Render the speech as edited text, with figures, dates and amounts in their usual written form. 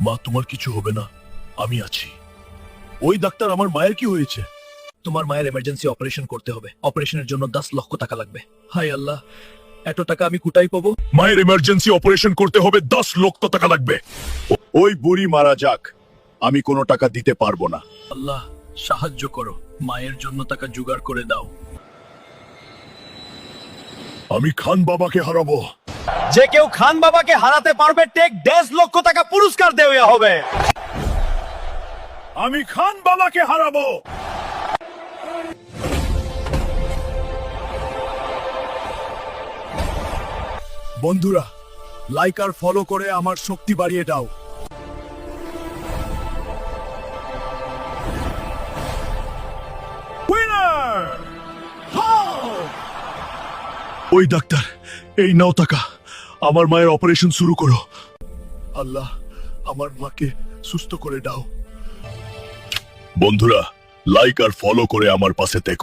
মা, তোমার কিছু হবে না, আমি আছি। ওই ডাক্তার, আমার মায়ের কি হয়েছে? তোমার মায়ের এমার্জেন্সি অপারেশন করতে হবে। অপারেশনের জন্য 10 লক্ষ টাকা লাগবে। হায় আল্লাহ, এত টাকা আমি কোথায় পাবো? মায়ের এমার্জেন্সি অপারেশন করতে হবে, 10 লক্ষ টাকা লাগবে। ওই বুড়ি মারা যাক, আমি কোনো টাকা দিতে পারবো না। আল্লাহ, সাহায্য করো, মায়ের জন্য টাকা জোগাড় করে দাও। আমি খান বাবাকে হারাবো। যে কেউ খান বাবাকে হারাতে পারবে, টেক 10 লক্ষ টাকা পুরস্কার দেওয়া হবে। আমি খান বাবাকে হারাবো। বন্ধুরা, লাইক আর ফলো করে আমার শক্তি বাড়িয়ে দাও। ওই ডাক্তার, এই নাও টাকা, আমার মায়ের অপারেশন শুরু করো। আল্লাহ, আমার মাকে সুস্থ করে দাও। বন্ধুরা, লাইক আর ফলো করে আমার পাশে থেকো।